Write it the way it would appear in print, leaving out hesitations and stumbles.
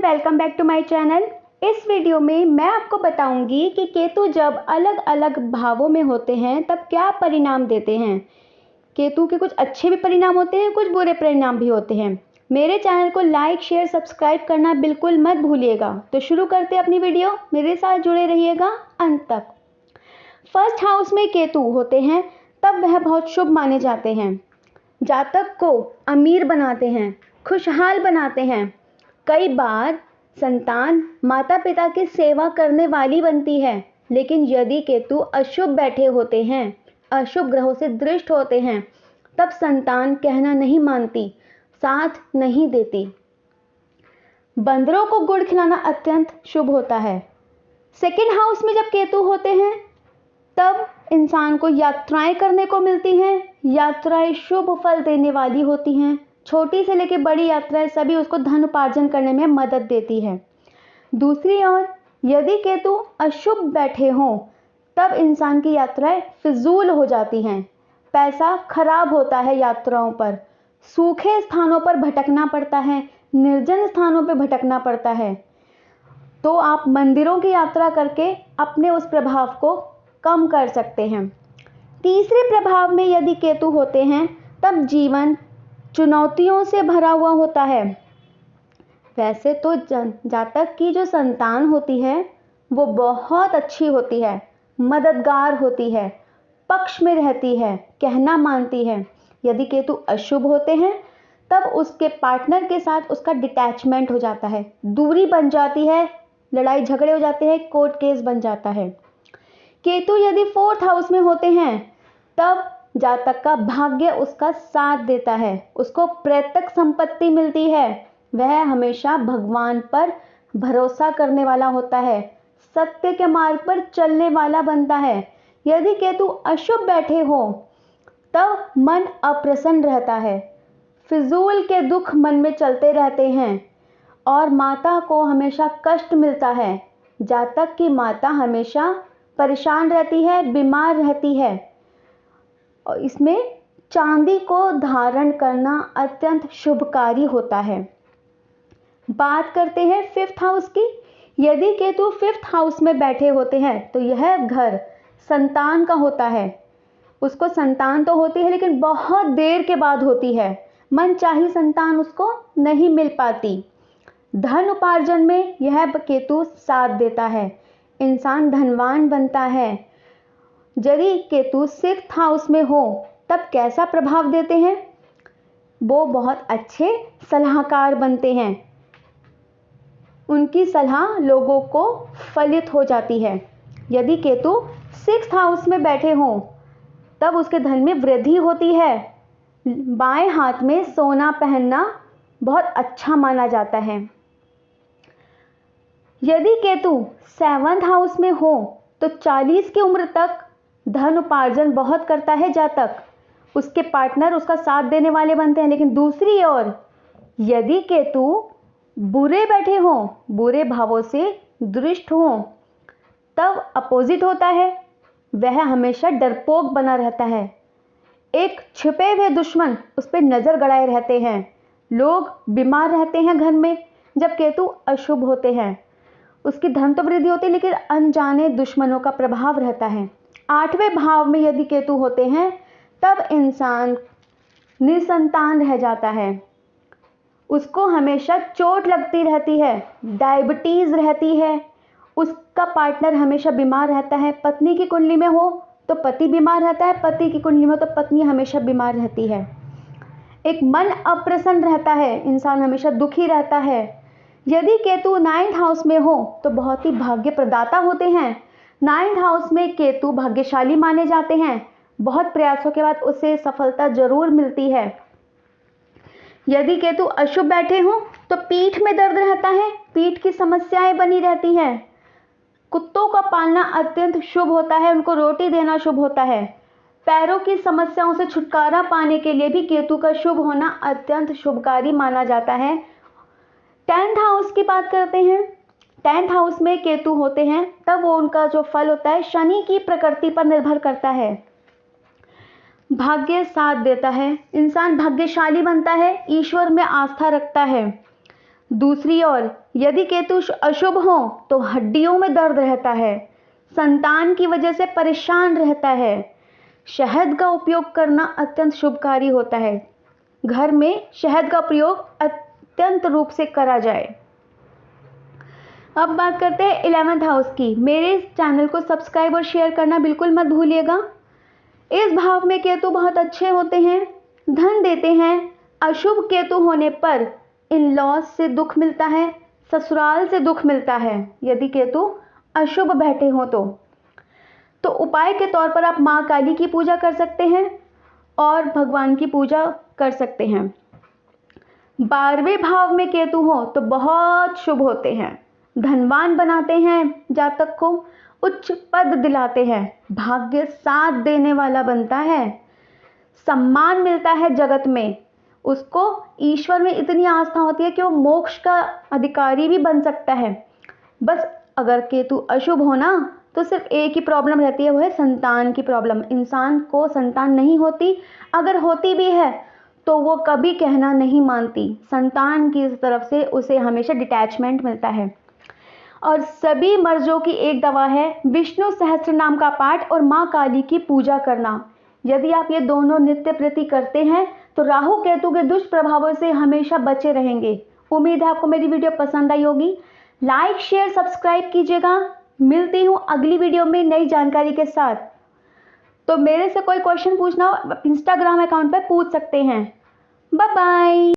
Welcome back to my channel. इस video में मैं आपको बताऊंगी कि केतु जब अलग अलग भावों में होते हैं तब क्या परिणाम देते हैं। केतु के कुछ अच्छे भी परिणाम होते हैं, कुछ बुरे परिणाम भी होते हैं। मेरे चैनल को लाइक शेयर सब्सक्राइब करना बिल्कुल मत भूलिएगा। तो शुरू करते हैं अपनी वीडियो, मेरे साथ जुड़े रहिएगा अंत तक। फर्स्ट हाउस में केतु होते हैं तब वह बहुत शुभ माने जाते हैं। जातक को अमीर बनाते हैं, खुशहाल बनाते हैं। कई बार संतान माता पिता की सेवा करने वाली बनती है। लेकिन यदि केतु अशुभ बैठे होते हैं, अशुभ ग्रहों से दृष्ट होते हैं, तब संतान कहना नहीं मानती, साथ नहीं देती। बंदरों को गुड़ खिलाना अत्यंत शुभ होता है। सेकंड हाउस में जब केतु होते हैं तब इंसान को यात्राएं करने को मिलती हैं। यात्राएं शुभ फल देने वाली होती हैं। छोटी से लेकर बड़ी यात्राएं सभी उसको धन उपार्जन करने में मदद देती है। दूसरी ओर यदि केतु अशुभ बैठे हों तब इंसान की यात्राएं फिजूल हो जाती हैं। पैसा खराब होता है यात्राओं पर। सूखे स्थानों पर भटकना पड़ता है, निर्जन स्थानों पर भटकना पड़ता है। तो आप मंदिरों की यात्रा करके अपने उस प्रभाव को कम कर सकते हैं। तीसरे प्रभाव में यदि केतु होते हैं तब जीवन चुनौतियों से भरा हुआ होता है। वैसे तो जातक की जो संतान होती है वो बहुत अच्छी होती है, मददगार होती है, पक्ष में रहती है, कहना मानती है। यदि केतु अशुभ होते हैं तब उसके पार्टनर के साथ उसका डिटैचमेंट हो जाता है, दूरी बन जाती है, लड़ाई झगड़े हो जाते हैं, कोर्ट केस बन जाता है। केतु यदि फोर्थ हाउस में होते हैं तब जातक का भाग्य उसका साथ देता है, उसको प्रेतक संपत्ति मिलती है। वह हमेशा भगवान पर भरोसा करने वाला होता है, सत्य के मार्ग पर चलने वाला बनता है। यदि केतु अशुभ बैठे हो तब मन अप्रसन्न रहता है, फिजूल के दुख मन में चलते रहते हैं और माता को हमेशा कष्ट मिलता है। जातक की माता हमेशा परेशान रहती है, बीमार रहती है। और इसमें चांदी को धारण करना अत्यंत शुभकारी होता है। बात करते हैं फिफ्थ हाउस की। यदि केतु फिफ्थ हाउस में बैठे होते हैं तो यह घर संतान का होता है। उसको संतान तो होती है लेकिन बहुत देर के बाद होती है। मनचाही संतान उसको नहीं मिल पाती। धन उपार्जन में यह केतु साथ देता है, इंसान धनवान बनता है। यदि केतु सिक्स्थ हाउस में हो तब कैसा प्रभाव देते हैं? वो बहुत अच्छे सलाहकार बनते हैं। उनकी सलाह लोगों को फलित हो जाती है। यदि केतु सिक्स्थ हाउस में बैठे हों तब उसके धन में वृद्धि होती है। बाएं हाथ में सोना पहनना बहुत अच्छा माना जाता है। यदि केतु सेवंथ हाउस में हो तो 40 की उम्र तक धन उपार्जन बहुत करता है जातक। उसके पार्टनर उसका साथ देने वाले बनते हैं। लेकिन दूसरी ओर यदि केतु बुरे बैठे हों, बुरे भावों से दृष्ट हों, तब अपोजिट होता है। वह हमेशा डरपोक बना रहता है। एक छिपे हुए दुश्मन उस पर नजर गड़ाए रहते हैं। लोग बीमार रहते हैं घर में जब केतु अशुभ होते हैं। उसकी धन तो वृद्धि होती है लेकिन अनजाने दुश्मनों का प्रभाव रहता है। आठवें भाव में यदि केतु होते हैं तब इंसान निसंतान रह जाता है। उसको हमेशा चोट लगती रहती है, डायबिटीज रहती है। उसका पार्टनर हमेशा बीमार रहता है। पत्नी की कुंडली में हो तो पति बीमार रहता है, पति की कुंडली में हो तो पत्नी हमेशा बीमार रहती है। एक मन अप्रसन्न रहता है, इंसान हमेशा दुखी रहता है। यदि केतु नाइन्थ हाउस में हो तो बहुत ही भाग्य प्रदाता होते हैं। नाइन्थ हाउस में केतु भाग्यशाली माने जाते हैं। बहुत प्रयासों के बाद उसे सफलता जरूर मिलती है। यदि केतु अशुभ बैठे हों तो पीठ में दर्द रहता है, पीठ की समस्याएं बनी रहती हैं। कुत्तों का पालना अत्यंत शुभ होता है, उनको रोटी देना शुभ होता है। पैरों की समस्याओं से छुटकारा पाने के लिए भी केतु का शुभ होना अत्यंत शुभकारी माना जाता है। 10th हाउस की बात करते हैं। 10th हाउस में केतु होते हैं तब वो उनका जो फल होता है शनि की प्रकृति पर निर्भर करता है। भाग्य साथ देता है, इंसान भाग्यशाली बनता है, ईश्वर में आस्था रखता है। दूसरी ओर यदि केतु अशुभ हो तो हड्डियों में दर्द रहता है, संतान की वजह से परेशान रहता है। शहद का उपयोग करना अत्यंत शुभकारी होता है। घर में शहद का प्रयोग अत्यंत रूप से करा जाए। अब बात करते हैं 11th हाउस की। मेरे चैनल को सब्सक्राइब और शेयर करना बिल्कुल मत भूलिएगा। इस भाव में केतु बहुत अच्छे होते हैं, धन देते हैं। अशुभ केतु होने पर इन लॉज से दुख मिलता है, ससुराल से दुख मिलता है। यदि केतु अशुभ बैठे हो तो उपाय के तौर पर आप माँ काली की पूजा कर सकते हैं और भगवान की पूजा कर सकते हैं। 12वें भाव में केतु हो तो बहुत शुभ होते हैं, धनवान बनाते हैं, जातक को उच्च पद दिलाते हैं, भाग्य साथ देने वाला बनता है, सम्मान मिलता है जगत में। उसको ईश्वर में इतनी आस्था होती है कि वो मोक्ष का अधिकारी भी बन सकता है। बस अगर केतु अशुभ होना तो सिर्फ एक ही प्रॉब्लम रहती है, वो है संतान की प्रॉब्लम। इंसान को संतान नहीं होती, अगर होती भी है तो वो कभी कहना नहीं मानती। संतान की तरफ से उसे हमेशा डिटैचमेंट मिलता है। और सभी मर्जों की एक दवा है विष्णु सहस्त्र नाम का पाठ और माँ काली की पूजा करना। यदि आप ये दोनों नित्य प्रति करते हैं तो राहु केतु के दुष्प्रभावों से हमेशा बचे रहेंगे। उम्मीद है आपको मेरी वीडियो पसंद आई होगी। लाइक शेयर सब्सक्राइब कीजिएगा। मिलती हूँ अगली वीडियो में नई जानकारी के साथ। तो मेरे से कोई क्वेश्चन पूछना हो इंस्टाग्राम अकाउंट पर पूछ सकते हैं। Bye bye.